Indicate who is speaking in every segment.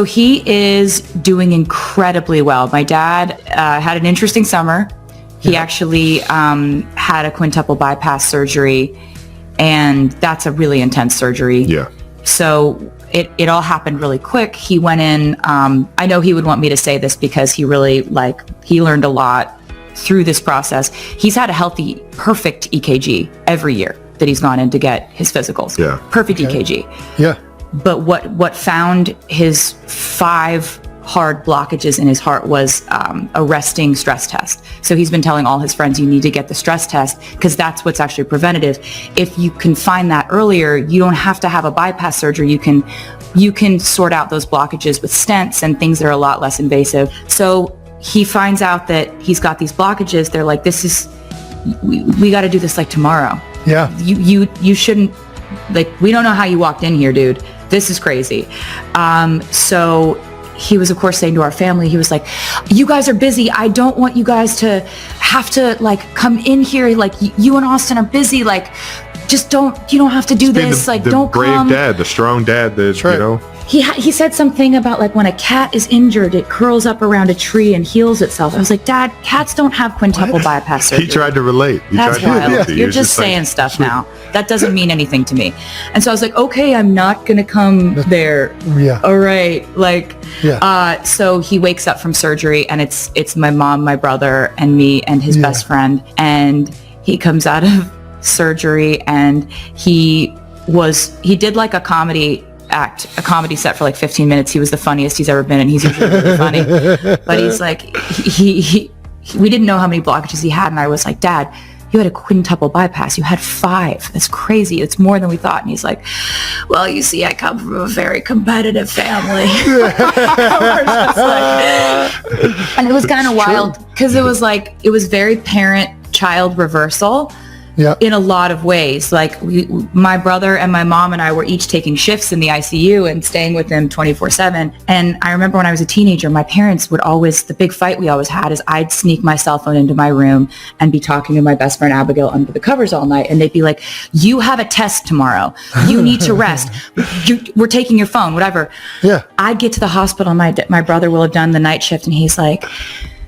Speaker 1: So he is doing incredibly well. My dad had an interesting summer. He actually had a quintuple bypass surgery, and that's a really intense surgery.
Speaker 2: Yeah.
Speaker 1: So it all happened really quick. He went in, I know he would want me to say this because he really, he learned a lot through this process. He's had a healthy, perfect EKG every year that he's gone in to get his physicals.
Speaker 2: Yeah.
Speaker 1: Perfect EKG.
Speaker 3: Yeah.
Speaker 1: But what found his 5 hard blockages in his heart was a resting stress test. So he's been telling all his friends, you need to get the stress test because that's what's actually preventative. If you can find that earlier, you don't have to have a bypass surgery. You can sort out those blockages with stents and things that are a lot less invasive. So he finds out that he's got these blockages. They're like, we got to do this like tomorrow.
Speaker 3: Yeah.
Speaker 1: You shouldn't, we don't know how you walked in here, dude. This is crazy. So he was, of course, saying to our family, he was like, you guys are busy. I don't want you guys to have to come in here. You and Austin are busy. You don't have to do this. Don't come.
Speaker 2: The brave dad, the strong dad that,
Speaker 3: right.
Speaker 2: you know.
Speaker 1: He said something about when a cat is injured, it curls up around a tree and heals itself. I was like, Dad, cats don't have quintuple bypass surgery.
Speaker 2: He tried to relate.
Speaker 1: That's wild.
Speaker 2: Yeah.
Speaker 1: You're just saying stuff now. That doesn't mean anything to me. And so I was like, okay, I'm not going to come there.
Speaker 3: Yeah.
Speaker 1: All right.
Speaker 3: Yeah.
Speaker 1: So he wakes up from surgery and it's my mom, my brother, and me and his best friend. And he comes out of surgery and he did a comedy set for 15 minutes. He was the funniest he's ever been, and he's usually really funny. But he's we didn't know how many blockages he had, and I was like, Dad, you had a quintuple bypass. You had 5. That's crazy. It's more than we thought. And he's like, well, you see, I come from a very competitive family. And it was kind of wild because it was very parent-child reversal.
Speaker 3: Yep.
Speaker 1: In a lot of ways. My brother and my mom and I were each taking shifts in the ICU and staying with them 24/7. And I remember when I was a teenager, my parents would the big fight we always had is I'd sneak my cell phone into my room and be talking to my best friend Abigail under the covers all night. And they'd be like, you have a test tomorrow. You need to rest. We're taking your phone, whatever.
Speaker 3: Yeah.
Speaker 1: I'd get to the hospital. My brother will have done the night shift and he's like,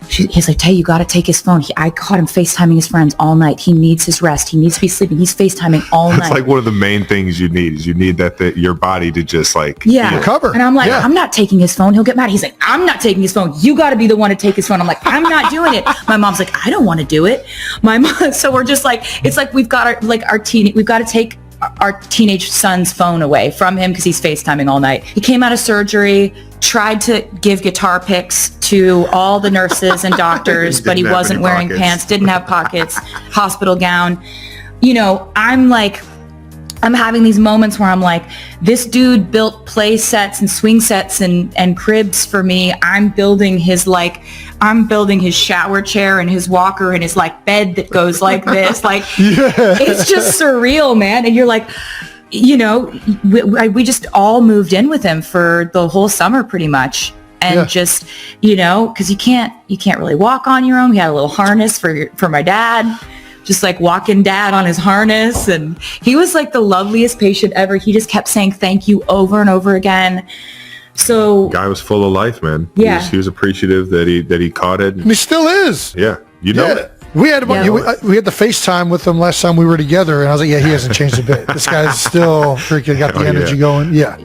Speaker 1: Tay, you got to take his phone. I caught him FaceTiming his friends all night. He needs his rest. He needs to be sleeping. He's FaceTiming all night.
Speaker 2: It's one of the main things you need is your body to just
Speaker 3: recover.
Speaker 1: And I'm like, I'm not taking his phone. He'll get mad. He's like, I'm not taking his phone. You got to be the one to take his phone. I'm like, I'm not doing it. My mom's like, I don't want to do it. My mom. So we're just it's we've got we've got to take our teenage son's phone away from him because he's FaceTiming all night. He came out of surgery, tried to give guitar picks to all the nurses and doctors, but he wasn't wearing pants, didn't have pockets, hospital gown. I'm having these moments where I'm like, this dude built play sets and swing sets and cribs for me. I'm building his shower chair and his walker and his bed that goes like this. It's just surreal, man. And you're like, we just all moved in with him for the whole summer pretty much. And just, because you can't really walk on your own. We had a little harness for my dad. Just walking dad on his harness, and he was the loveliest patient ever. He just kept saying thank you over and over again. So
Speaker 2: guy was full of life, man.
Speaker 1: Yeah.
Speaker 2: He was appreciative that he caught it.
Speaker 3: And he still is.
Speaker 2: Yeah. It.
Speaker 3: We had the FaceTime with him last time we were together, and I was like, he hasn't changed a bit. This guy's still freaking got the energy going. Yeah.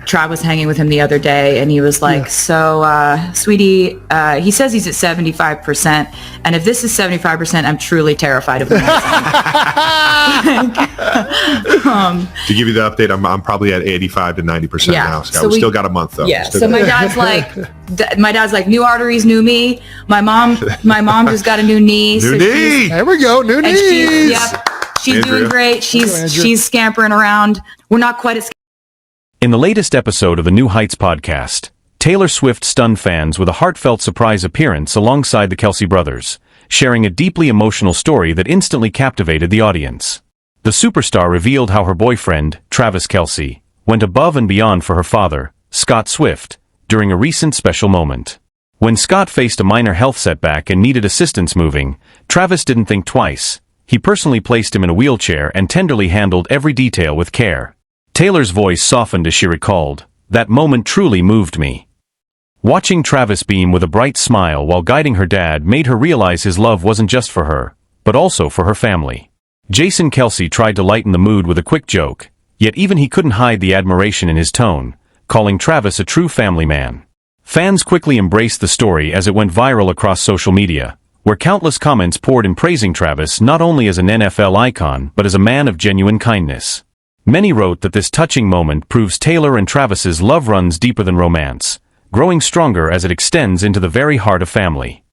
Speaker 1: Trav was hanging with him the other day, and he was like, so, sweetie, he says he's at 75%, and if this is 75%, I'm truly terrified of him.
Speaker 2: To give you the update, I'm probably at 85 to 90% now. So we still got a month though.
Speaker 1: Yeah. So my dad's like, new arteries, new me. My mom just got a new knee.
Speaker 2: New knee.
Speaker 3: There we go. New knees.
Speaker 1: She's doing great. She's scampering around. We're not quite as.
Speaker 4: In the latest episode of the New Heights podcast, Taylor Swift stunned fans with a heartfelt surprise appearance alongside the Kelce brothers, sharing a deeply emotional story that instantly captivated the audience. The superstar revealed how her boyfriend, Travis Kelce, went above and beyond for her father, Scott Swift, during a recent special moment. When Scott faced a minor health setback and needed assistance moving, Travis didn't think twice. He personally placed him in a wheelchair and tenderly handled every detail with care. Taylor's voice softened as she recalled, "That moment truly moved me." Watching Travis beam with a bright smile while guiding her dad made her realize his love wasn't just for her, but also for her family. Jason Kelce tried to lighten the mood with a quick joke, yet even he couldn't hide the admiration in his tone, calling Travis a true family man. Fans quickly embraced the story as it went viral across social media, where countless comments poured in praising Travis not only as an NFL icon but as a man of genuine kindness. Many wrote that this touching moment proves Taylor and Travis's love runs deeper than romance, growing stronger as it extends into the very heart of family.